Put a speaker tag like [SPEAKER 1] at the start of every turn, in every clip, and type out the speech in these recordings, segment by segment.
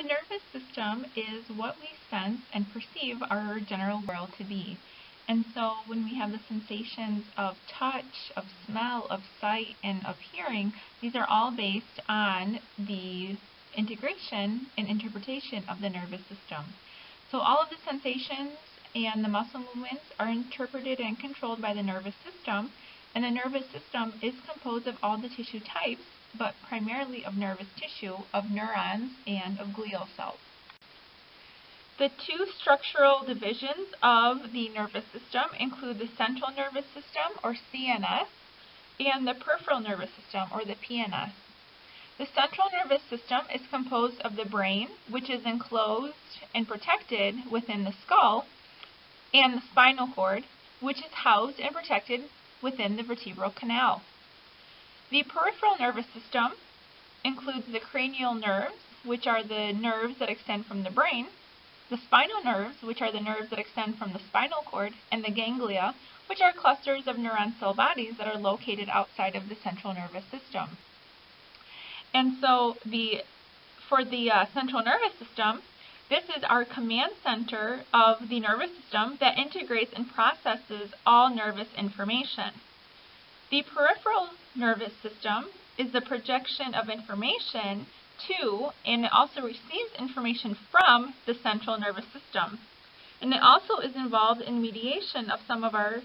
[SPEAKER 1] The nervous system is what we sense and perceive our general world to be. And so when we have the sensations of touch, of smell, of sight, and of hearing, these are all based on the integration and interpretation of the nervous system. So all of the sensations and the muscle movements are interpreted and controlled by the nervous system, and the nervous system is composed of all the tissue types, but primarily of nervous tissue, of neurons, and of glial cells. The two structural divisions of the nervous system include the central nervous system, or CNS, and the peripheral nervous system, or the PNS. The central nervous system is composed of the brain, which is enclosed and protected within the skull, and the spinal cord, which is housed and protected within the vertebral canal. The peripheral nervous system includes the cranial nerves, which are the nerves that extend from the brain, the spinal nerves, which are the nerves that extend from the spinal cord, and the ganglia, which are clusters of neuron cell bodies that are located outside of the central nervous system. And so for the central nervous system, this is our command center of the nervous system that integrates and processes all nervous information. The peripheral nervous system is the projection of information to, and it also receives information from, the central nervous system. And it also is involved in mediation of some of our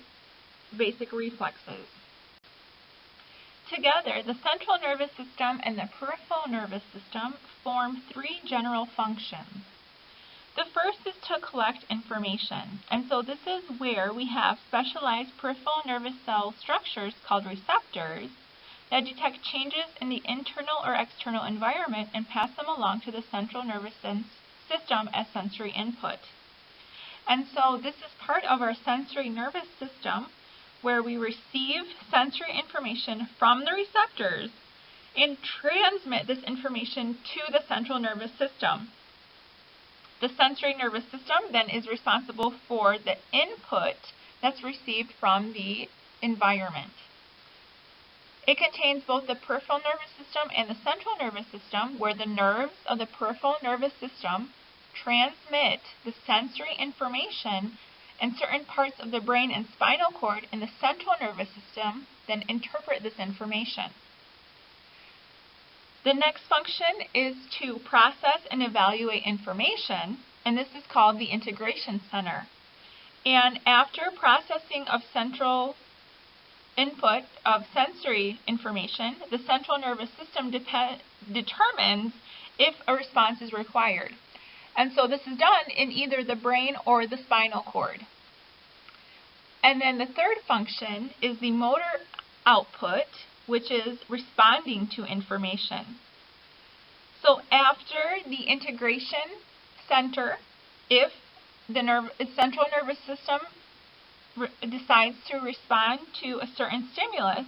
[SPEAKER 1] basic reflexes. Together, the central nervous system and the peripheral nervous system form three general functions. The first is to collect information, and so this is where we have specialized peripheral nervous cell structures called receptors that detect changes in the internal or external environment and pass them along to the central nervous system as sensory input. And so this is part of our sensory nervous system, where we receive sensory information from the receptors and transmit this information to the central nervous system. The sensory nervous system then is responsible for the input that's received from the environment. It contains both the peripheral nervous system and the central nervous system, where the nerves of the peripheral nervous system transmit the sensory information, and certain parts of the brain and spinal cord in the central nervous system then interpret this information. The next function is to process and evaluate information, and this is called the integration center. And after processing of central input of sensory information, the central nervous system determines if a response is required. And so this is done in either the brain or the spinal cord. And then the third function is the motor output, which is responding to information. So after the integration center, if the central nervous system decides to respond to a certain stimulus,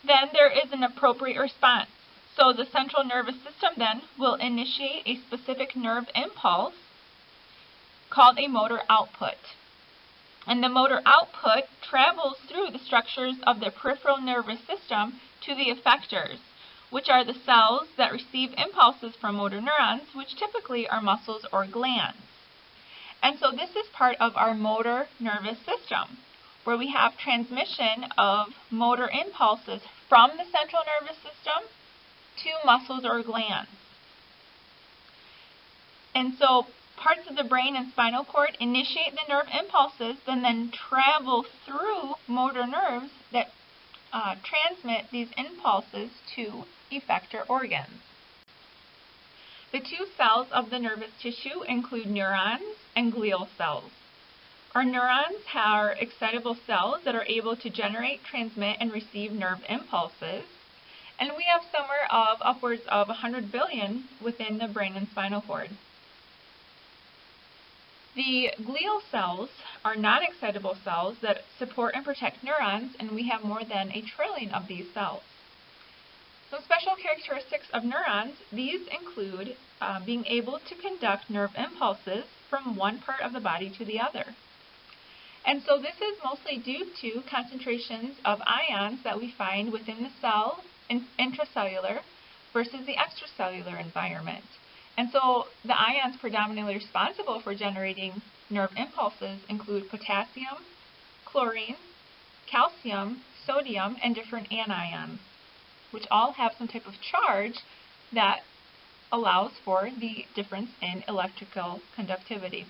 [SPEAKER 1] then there is an appropriate response. So the central nervous system then will initiate a specific nerve impulse called a motor output. And the motor output travels through the structures of the peripheral nervous system to the effectors, which are the cells that receive impulses from motor neurons, which typically are muscles or glands. And so this is part of our motor nervous system, where we have transmission of motor impulses from the central nervous system to muscles or glands. And so parts of the brain and spinal cord initiate the nerve impulses and then travel through motor nerves that transmit these impulses to effector organs. The two cells of the nervous tissue include neurons and glial cells. Our neurons are excitable cells that are able to generate, transmit, and receive nerve impulses. And we have somewhere of upwards of 100 billion within the brain and spinal cord. The glial cells are non-excitable cells that support and protect neurons, and we have more than 1 trillion of these cells. So special characteristics of neurons, these include being able to conduct nerve impulses from one part of the body to the other. And so this is mostly due to concentrations of ions that we find within the cell intracellular versus the extracellular environment. And so the ions predominantly responsible for generating nerve impulses include potassium, chlorine, calcium, sodium, and different anions, which all have some type of charge that allows for the difference in electrical conductivity.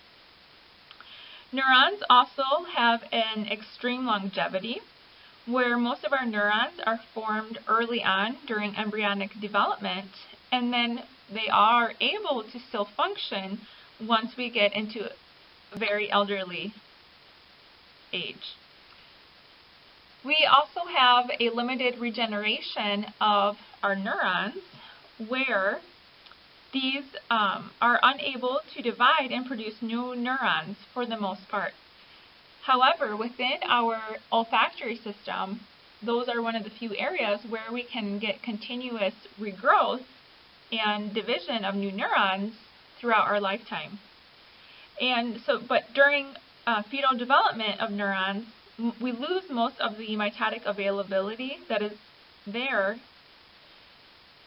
[SPEAKER 1] Neurons also have an extreme longevity, where most of our neurons are formed early on during embryonic development, and then they are able to still function once we get into a very elderly age. We also have a limited regeneration of our neurons, where these are unable to divide and produce new neurons for the most part. However, within our olfactory system, those are one of the few areas where we can get continuous regrowth and division of new neurons throughout our lifetime. But during fetal development of neurons, we lose most of the mitotic availability that is there.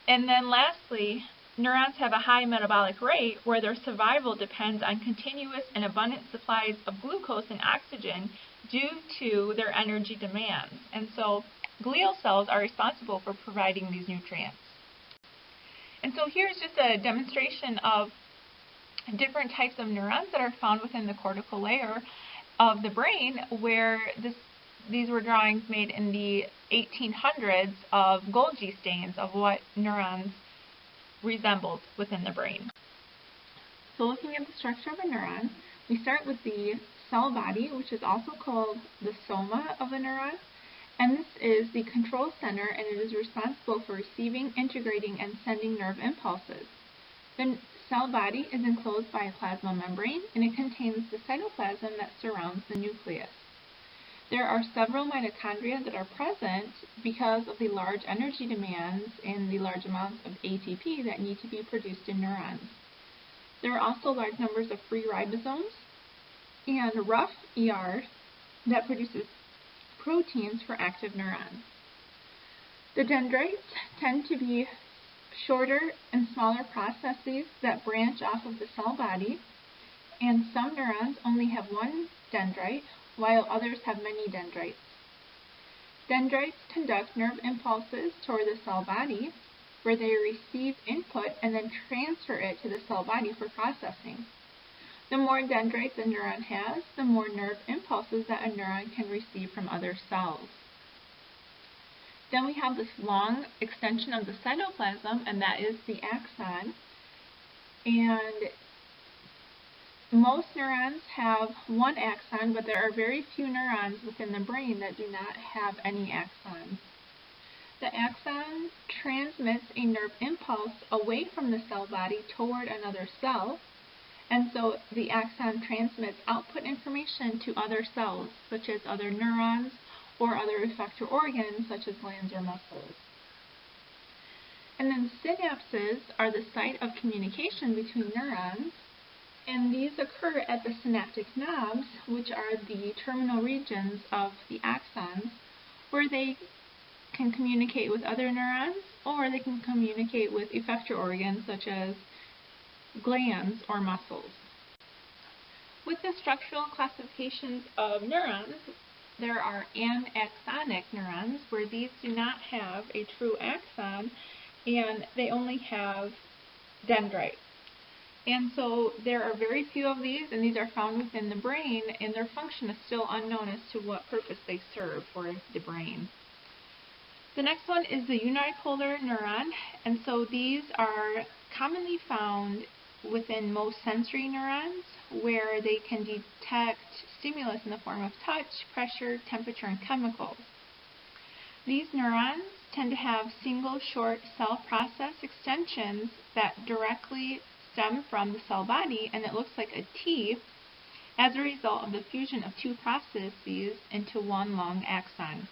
[SPEAKER 1] And then lastly, neurons have a high metabolic rate where their survival depends on continuous and abundant supplies of glucose and oxygen due to their energy demands. And so glial cells are responsible for providing these nutrients. And so here's just a demonstration of different types of neurons that are found within the cortical layer of the brain, where these were drawings made in the 1800s of Golgi stains of what neurons resembled within the brain. So looking at the structure of a neuron, we start with the cell body, which is also called the soma of a neuron, and this is the control center, and it is responsible for receiving, integrating, and sending nerve impulses. The cell body is enclosed by a plasma membrane, and it contains the cytoplasm that surrounds the nucleus. There are several mitochondria that are present because of the large energy demands and the large amounts of ATP that need to be produced in neurons. There are also large numbers of free ribosomes and rough ER that produces proteins for active neurons. The dendrites tend to be shorter and smaller processes that branch off of the cell body, and some neurons only have one dendrite, while others have many dendrites. Dendrites conduct nerve impulses toward the cell body, where they receive input and then transfer it to the cell body for processing. The more dendrites a neuron has, the more nerve impulses that a neuron can receive from other cells. Then we have this long extension of the cytoplasm, and that is the axon. And most neurons have one axon, but there are very few neurons within the brain that do not have any axons. The axon transmits a nerve impulse away from the cell body toward another cell, and so the axon transmits output information to other cells, such as other neurons or other effector organs, such as glands or muscles. And then synapses are the site of communication between neurons, and these occur at the synaptic knobs, which are the terminal regions of the axons, where they can communicate with other neurons, or they can communicate with effector organs such as glands or muscles. With the structural classifications of neurons, there are anaxonic neurons, where these do not have a true axon, and they only have dendrites. And so there are very few of these, and these are found within the brain, and their function is still unknown as to what purpose they serve for the brain. The next one is the unipolar neuron, and so these are commonly found within most sensory neurons, where they can detect stimulus in the form of touch, pressure, temperature, and chemicals. These neurons tend to have single short cell process extensions that directly stem from the cell body, and it looks like a T as a result of the fusion of two processes into one long axon.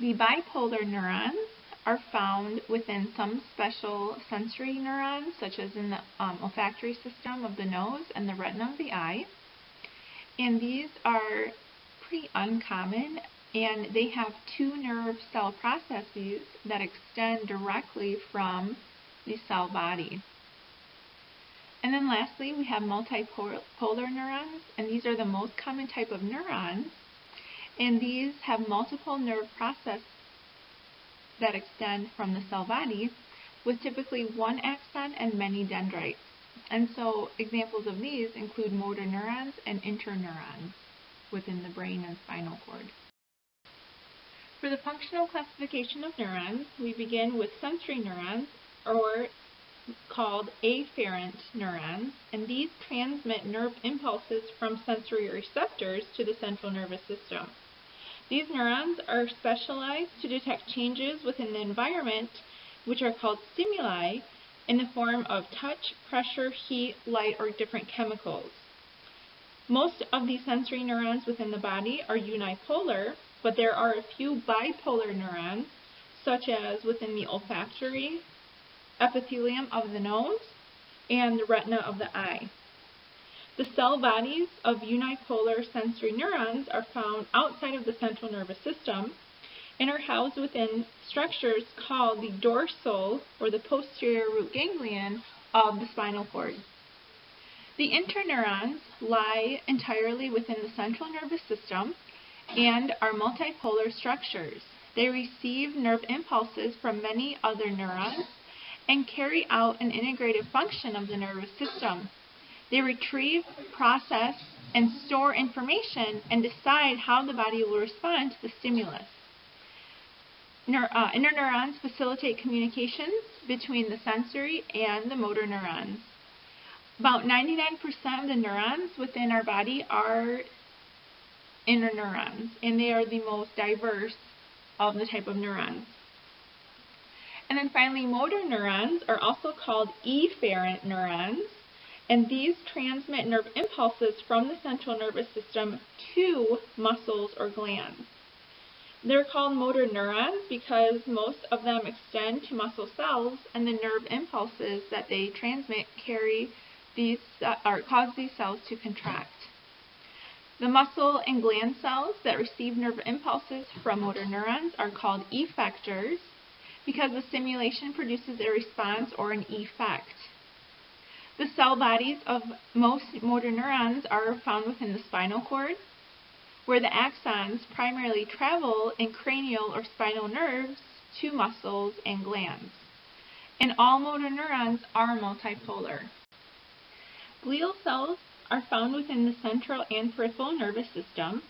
[SPEAKER 1] The bipolar neurons are found within some special sensory neurons, such as in the olfactory system of the nose and the retina of the eye. And these are pretty uncommon, and they have two nerve cell processes that extend directly from the cell body. And then lastly, we have multipolar neurons, and these are the most common type of neurons. And these have multiple nerve processes that extend from the cell body, with typically one axon and many dendrites. And so examples of these include motor neurons and interneurons within the brain and spinal cord. For the functional classification of neurons, we begin with sensory neurons, or called afferent neurons, and these transmit nerve impulses from sensory receptors to the central nervous system. These neurons are specialized to detect changes within the environment, which are called stimuli, in the form of touch, pressure, heat, light, or different chemicals. Most of these sensory neurons within the body are unipolar, but there are a few bipolar neurons, such as within the olfactory epithelium of the nose and the retina of the eye. The cell bodies of unipolar sensory neurons are found outside of the central nervous system and are housed within structures called the dorsal or the posterior root ganglion of the spinal cord. The interneurons lie entirely within the central nervous system and are multipolar structures. They receive nerve impulses from many other neurons and carry out an integrative function of the nervous system. They retrieve, process, and store information and decide how the body will respond to the stimulus. Interneurons facilitate communications between the sensory and the motor neurons. About 99% of the neurons within our body are interneurons, and they are the most diverse of the type of neurons. And then finally, motor neurons are also called efferent neurons, and these transmit nerve impulses from the central nervous system to muscles or glands. They're called motor neurons because most of them extend to muscle cells, and the nerve impulses that they transmit cause these cells to contract. The muscle and gland cells that receive nerve impulses from motor neurons are called effectors because the stimulation produces a response or an effect. The cell bodies of most motor neurons are found within the spinal cord, where the axons primarily travel in cranial or spinal nerves to muscles and glands. And all motor neurons are multipolar. Glial cells are found within the central and peripheral nervous system,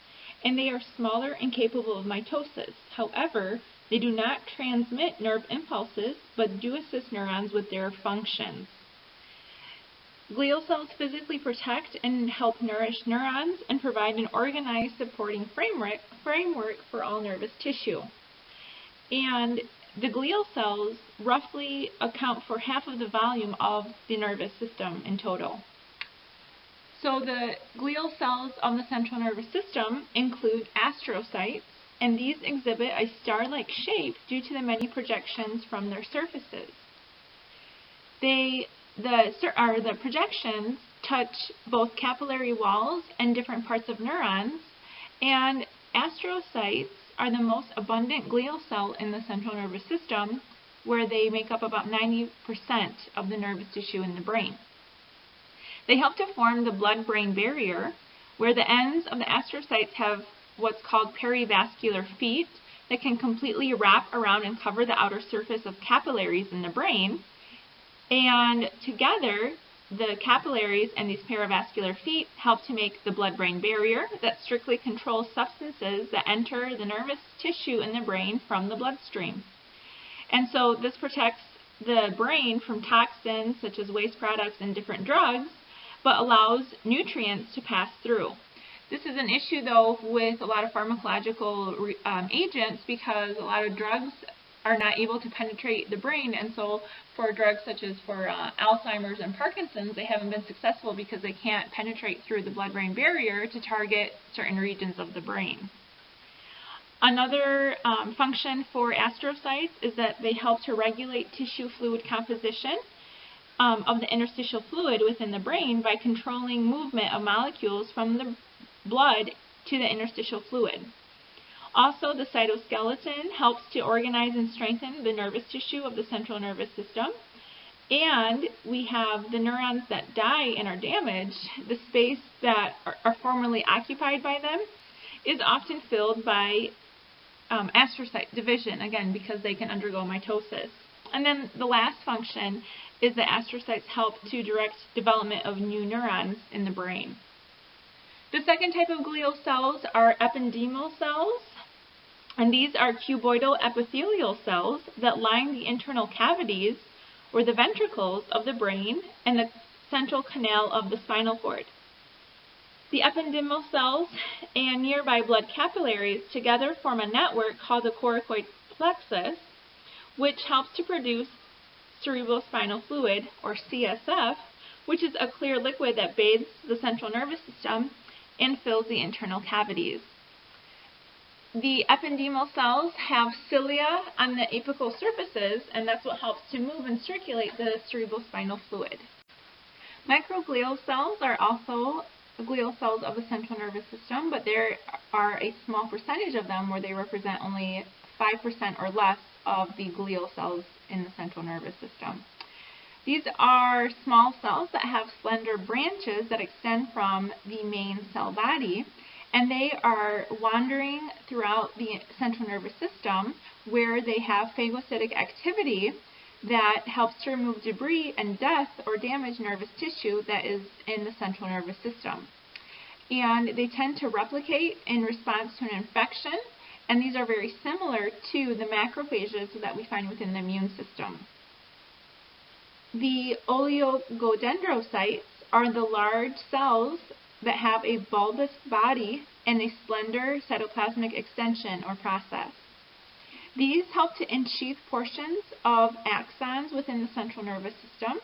[SPEAKER 1] and they are smaller and capable of mitosis. However, they do not transmit nerve impulses, but do assist neurons with their functions. Glial cells physically protect and help nourish neurons and provide an organized supporting framework for all nervous tissue. And the glial cells roughly account for half of the volume of the nervous system in total. So the glial cells of the central nervous system include astrocytes, and these exhibit a star-like shape due to the many projections from their surfaces. The projections touch both capillary walls and different parts of neurons, and astrocytes are the most abundant glial cell in the central nervous system, where they make up about 90% of the nervous tissue in the brain. They help to form the blood-brain barrier, where the ends of the astrocytes have what's called perivascular feet that can completely wrap around and cover the outer surface of capillaries in the brain. And together, the capillaries and these perivascular feet help to make the blood-brain barrier that strictly controls substances that enter the nervous tissue in the brain from the bloodstream. And so this protects the brain from toxins such as waste products and different drugs, but allows nutrients to pass through. This is an issue, though, with a lot of pharmacological agents because a lot of drugs are not able to penetrate the brain, and so for drugs such as for Alzheimer's and Parkinson's, they haven't been successful because they can't penetrate through the blood-brain barrier to target certain regions of the brain. Another function for astrocytes is that they help to regulate tissue fluid composition of the interstitial fluid within the brain by controlling movement of molecules from the blood to the interstitial fluid. Also, the cytoskeleton helps to organize and strengthen the nervous tissue of the central nervous system. And we have the neurons that die and are damaged. The space that are formerly occupied by them is often filled by astrocyte division, again, because they can undergo mitosis. And then the last function is that astrocytes help to direct development of new neurons in the brain. The second type of glial cells are ependymal cells, and these are cuboidal epithelial cells that line the internal cavities or the ventricles of the brain and the central canal of the spinal cord. The ependymal cells and nearby blood capillaries together form a network called the coracoid plexus, which helps to produce cerebrospinal fluid, or CSF, which is a clear liquid that bathes the central nervous system and fills the internal cavities. The ependymal cells have cilia on the apical surfaces, and that's what helps to move and circulate the cerebrospinal fluid. Microglial cells are also glial cells of the central nervous system, but there are a small percentage of them where they represent only 5% or less of the glial cells in the central nervous system. These are small cells that have slender branches that extend from the main cell body, and they are wandering throughout the central nervous system where they have phagocytic activity that helps to remove debris and death or damaged nervous tissue that is in the central nervous system. And they tend to replicate in response to an infection, and these are very similar to the macrophages that we find within the immune system. The oligodendrocytes are the large cells that have a bulbous body and a slender cytoplasmic extension or process. These help to ensheath portions of axons within the central nervous system,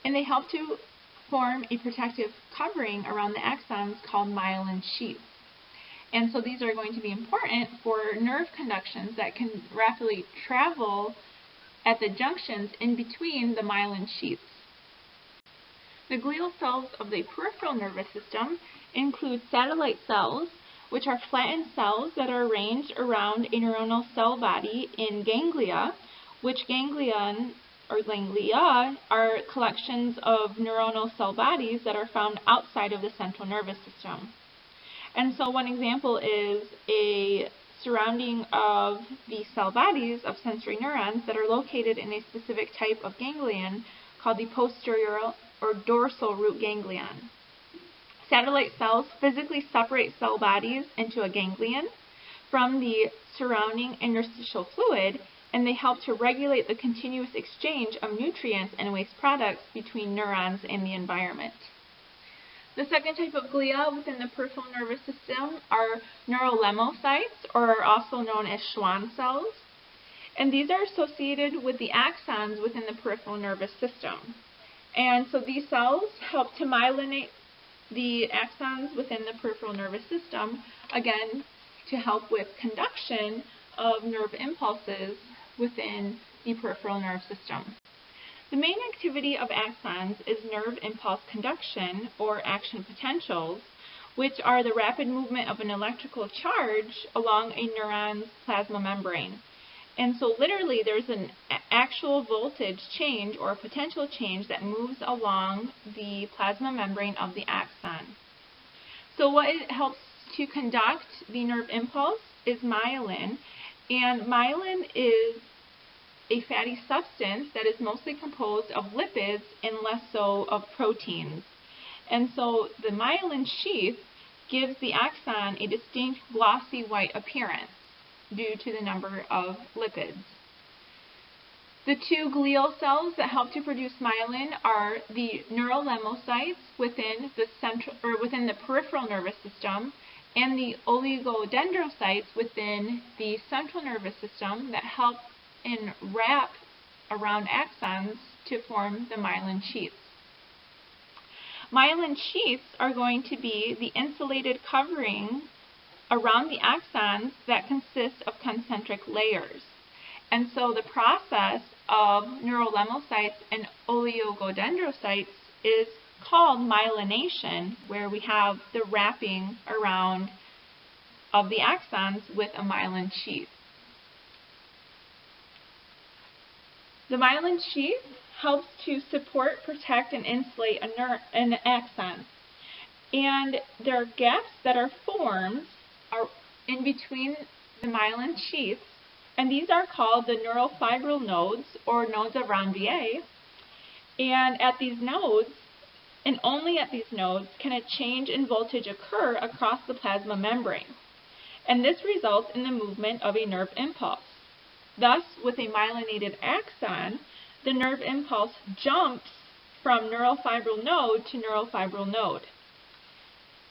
[SPEAKER 1] and they help to form a protective covering around the axons called myelin sheaths. And so these are going to be important for nerve conductions that can rapidly travel at the junctions in between the myelin sheaths. The glial cells of the peripheral nervous system include satellite cells, which are flattened cells that are arranged around a neuronal cell body in ganglia, which ganglia are collections of neuronal cell bodies that are found outside of the central nervous system. And so one example is a surrounding of the cell bodies of sensory neurons that are located in a specific type of ganglion called the posterior or dorsal root ganglion. Satellite cells physically separate cell bodies into a ganglion from the surrounding interstitial fluid, and they help to regulate the continuous exchange of nutrients and waste products between neurons and the environment. The second type of glia within the peripheral nervous system are neurolemocytes, or also known as Schwann cells, and these are associated with the axons within the peripheral nervous system. And so these cells help to myelinate the axons within the peripheral nervous system, again, to help with conduction of nerve impulses within the peripheral nerve system. The main activity of axons is nerve impulse conduction, or action potentials, which are the rapid movement of an electrical charge along a neuron's plasma membrane. And so literally there's an actual voltage change or potential change that moves along the plasma membrane of the axon. So what it helps to conduct the nerve impulse is myelin, and myelin is a fatty substance that is mostly composed of lipids and less so of proteins. And so the myelin sheath gives the axon a distinct glossy white appearance due to the number of lipids. The two glial cells that help to produce myelin are the neurolemocytes within the peripheral nervous system, and the oligodendrocytes within the central nervous system that help and wrap around axons to form the myelin sheaths. Myelin sheaths are going to be the insulated covering around the axons that consist of concentric layers. And so the process of neurolemocytes and oligodendrocytes is called myelination, where we have the wrapping around of the axons with a myelin sheath. The myelin sheath helps to support, protect, and insulate an axon. And there are gaps that are formed in between the myelin sheaths, and these are called the neurofibril nodes, or nodes of Ranvier. And at these nodes, and only at these nodes, can a change in voltage occur across the plasma membrane. And this results in the movement of a nerve impulse. Thus, with a myelinated axon, the nerve impulse jumps from neurofibril node to neurofibril node.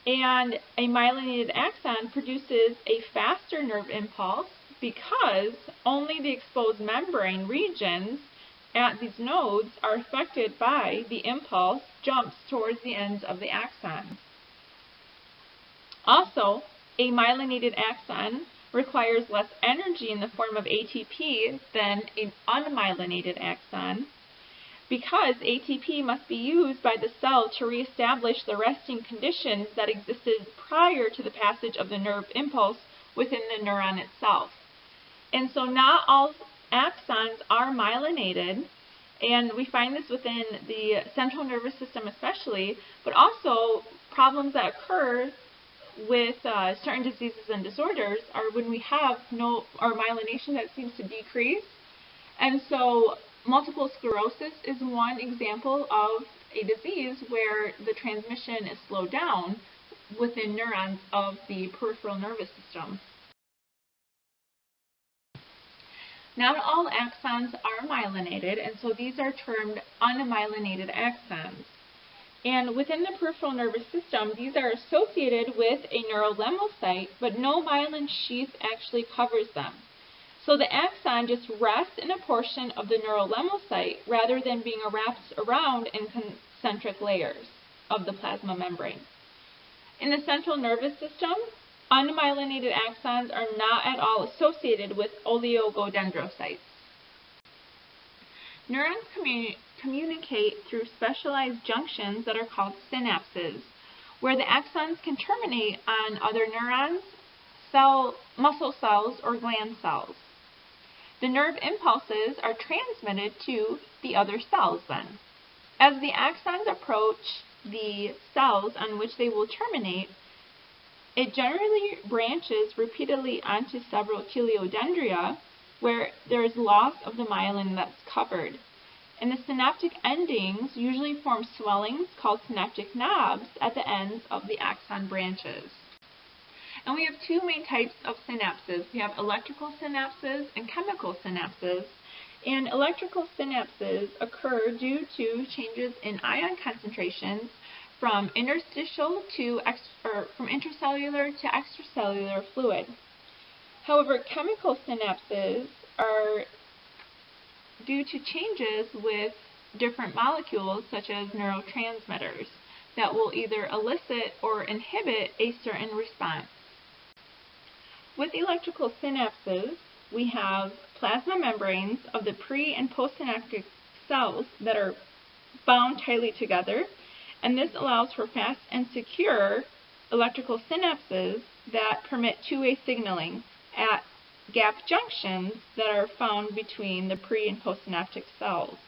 [SPEAKER 1] And a myelinated axon produces a faster nerve impulse because only the exposed membrane regions at these nodes are affected by the impulse jumps towards the ends of the axon. Also, a myelinated axon requires less energy in the form of ATP than an unmyelinated axon, because ATP must be used by the cell to reestablish the resting conditions that existed prior to the passage of the nerve impulse within the neuron itself. And so not all axons are myelinated, and we find this within the central nervous system especially, but also problems that occur with certain diseases and disorders are when we have our myelination that seems to decrease. And so multiple sclerosis is one example of a disease where the transmission is slowed down within neurons of the peripheral nervous system. Not all axons are myelinated, and so these are termed unmyelinated axons. And within the peripheral nervous system, these are associated with a neurolemmocyte, but no myelin sheath actually covers them. So the axon just rests in a portion of the neurolemmocyte rather than being wrapped around in concentric layers of the plasma membrane. In the central nervous system, unmyelinated axons are not at all associated with oligodendrocytes. Neurons communicate through specialized junctions that are called synapses, where the axons can terminate on other neurons, muscle cells, or gland cells. The nerve impulses are transmitted to the other cells then. As the axons approach the cells on which they will terminate, it generally branches repeatedly onto several teleodendria where there is loss of the myelin that's covered. And the synaptic endings usually form swellings called synaptic knobs at the ends of the axon branches. And we have two main types of synapses. We have electrical synapses and chemical synapses. And electrical synapses occur due to changes in ion concentrations from interstitial to from intracellular to extracellular fluid. However, chemical synapses are due to changes with different molecules such as neurotransmitters that will either elicit or inhibit a certain response. With electrical synapses, we have plasma membranes of the pre- and postsynaptic cells that are bound tightly together, and this allows for fast and secure electrical synapses that permit two-way signaling at gap junctions that are found between the pre- and postsynaptic cells.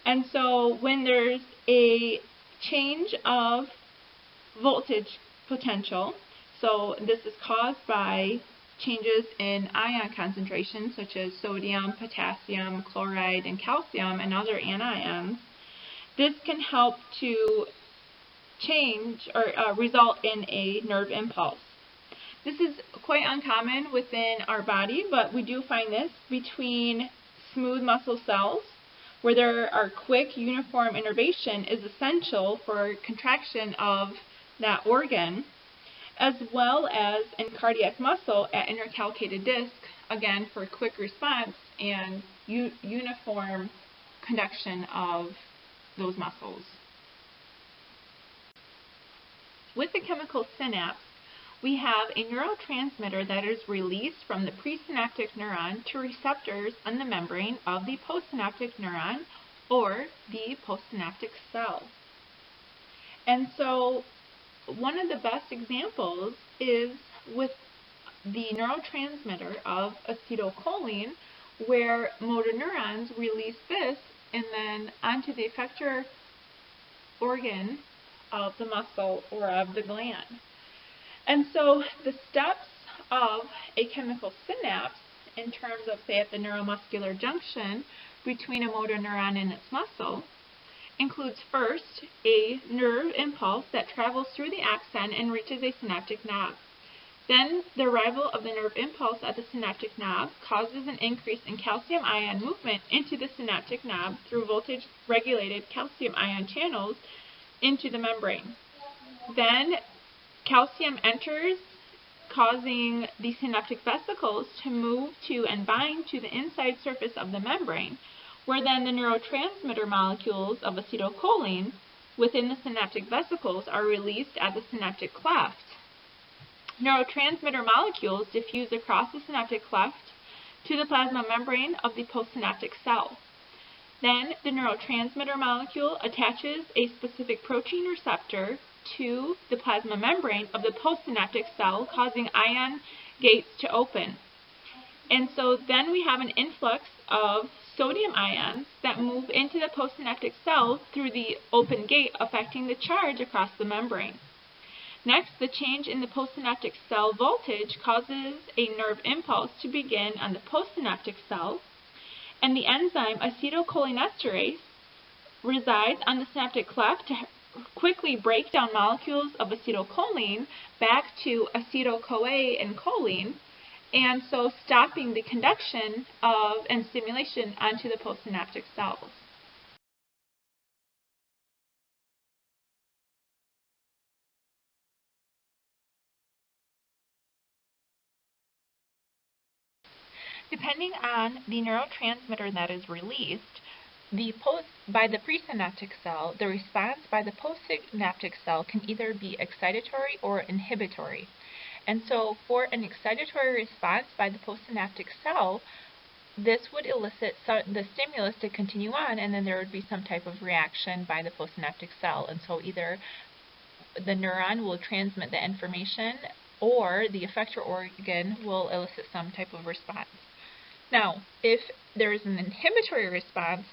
[SPEAKER 1] And so when there's a change of voltage potential, so this is caused by changes in ion concentrations such as sodium, potassium, chloride, and calcium, and other anions, this can help to change or result in a nerve impulse. This is quite uncommon within our body, but we do find this between smooth muscle cells, where there are quick, uniform innervation is essential for contraction of that organ, as well as in cardiac muscle at intercalcated disc, again for quick response and uniform conduction of those muscles. With the chemical synapse, we have a neurotransmitter that is released from the presynaptic neuron to receptors on the membrane of the postsynaptic neuron or the postsynaptic cell. And so one of the best examples is with the neurotransmitter of acetylcholine, where motor neurons release this and then onto the effector organ of the muscle or of the gland. And so the steps of a chemical synapse in terms of, say, at the neuromuscular junction between a motor neuron and its muscle includes first a nerve impulse that travels through the axon and reaches a synaptic knob. Then the arrival of the nerve impulse at the synaptic knob causes an increase in calcium ion movement into the synaptic knob through voltage-regulated calcium ion channels into the membrane. Then calcium enters, causing the synaptic vesicles to move to and bind to the inside surface of the membrane, where then the neurotransmitter molecules of acetylcholine within the synaptic vesicles are released at the synaptic cleft. Neurotransmitter molecules diffuse across the synaptic cleft to the plasma membrane of the postsynaptic cell. Then the neurotransmitter molecule attaches a specific protein receptor to the plasma membrane of the postsynaptic cell, causing ion gates to open. And so then we have an influx of sodium ions that move into the postsynaptic cell through the open gate, affecting the charge across the membrane. Next, the change in the postsynaptic cell voltage causes a nerve impulse to begin on the postsynaptic cell, and the enzyme acetylcholinesterase resides on the synaptic cleft to quickly break down molecules of acetylcholine back to acetyl-CoA and choline, and so stopping the conduction of and stimulation onto the postsynaptic cells. Depending on the neurotransmitter that is released, by the presynaptic cell, the response by the postsynaptic cell can either be excitatory or inhibitory. And so for an excitatory response by the postsynaptic cell, this would elicit the stimulus to continue on, and then there would be some type of reaction by the postsynaptic cell. And so either the neuron will transmit the information or the effector organ will elicit some type of response. Now, if there is an inhibitory response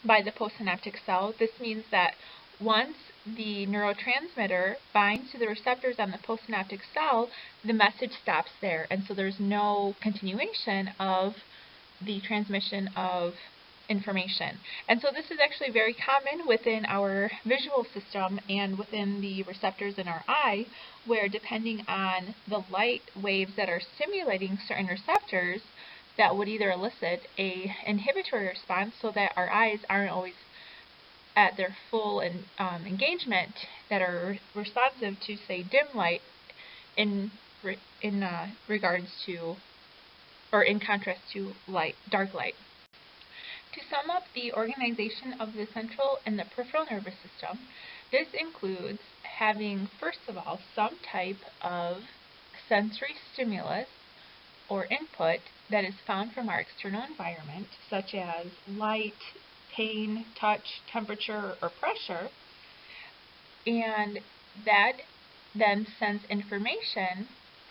[SPEAKER 1] by the postsynaptic cell, this means that once the neurotransmitter binds to the receptors on the postsynaptic cell, the message stops there, and so there's no continuation of the transmission of information. And so this is actually very common within our visual system and within the receptors in our eye, where depending on the light waves that are stimulating certain receptors, that would either elicit a inhibitory response so that our eyes aren't always at their full engagement, that are responsive to, say, dim light in regards to, or in contrast to dark light. To sum up the organization of the central and the peripheral nervous system, this includes having, first of all, some type of sensory stimulus or input that is found from our external environment, such as light, pain, touch, temperature, or pressure, and that then sends information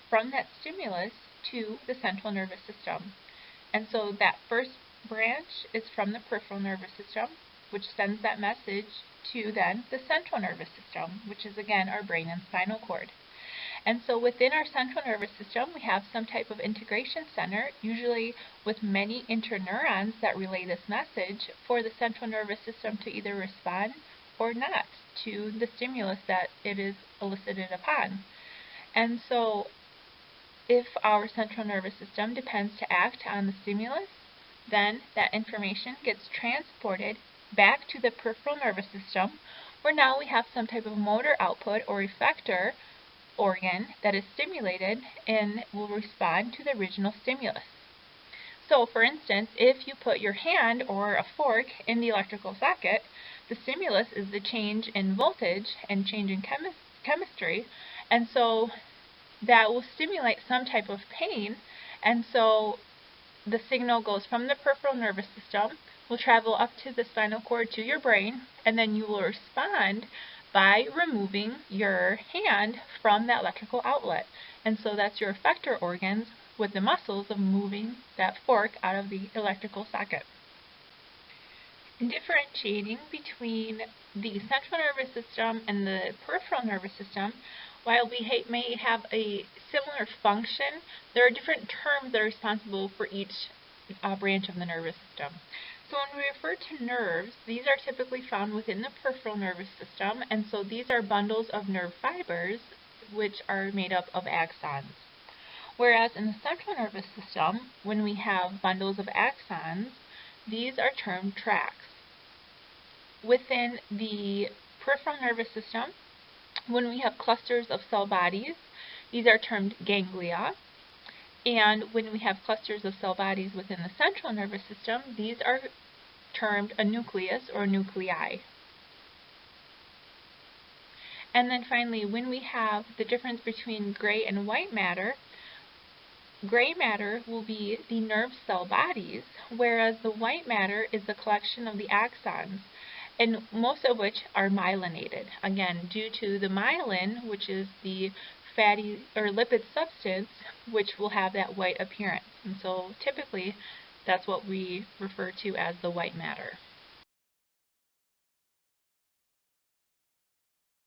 [SPEAKER 1] from that stimulus to the central nervous system. And so that first branch is from the peripheral nervous system, which sends that message to then the central nervous system, which is again our brain and spinal cord. And so within our central nervous system, we have some type of integration center, usually with many interneurons that relay this message for the central nervous system to either respond or not to the stimulus that it is elicited upon. And so if our central nervous system depends to act on the stimulus, then that information gets transported back to the peripheral nervous system, where now we have some type of motor output or effector organ that is stimulated and will respond to the original stimulus. So, for instance, if you put your hand or a fork in the electrical socket, the stimulus is the change in voltage and change in chemistry, and so that will stimulate some type of pain, and so the signal goes from the peripheral nervous system, will travel up to the spinal cord to your brain, and then you will respond by removing your hand from that electrical outlet. And so that's your effector organs with the muscles of moving that fork out of the electrical socket. differentiating between the central nervous system and the peripheral nervous system, while we may have a similar function, there are different terms that are responsible for each branch of the nervous system. So when we refer to nerves, these are typically found within the peripheral nervous system, and so these are bundles of nerve fibers which are made up of axons. Whereas in the central nervous system, when we have bundles of axons, these are termed tracts. Within the peripheral nervous system, when we have clusters of cell bodies, these are termed ganglia. And when we have clusters of cell bodies within the central nervous system, these are termed a nucleus or nuclei. And then finally, when we have the difference between gray and white matter will be the nerve cell bodies, whereas the white matter is the collection of the axons, and most of which are myelinated. Again, due to the myelin, which is the fatty or lipid substance, which will have that white appearance. And so typically, that's what we refer to as the white matter.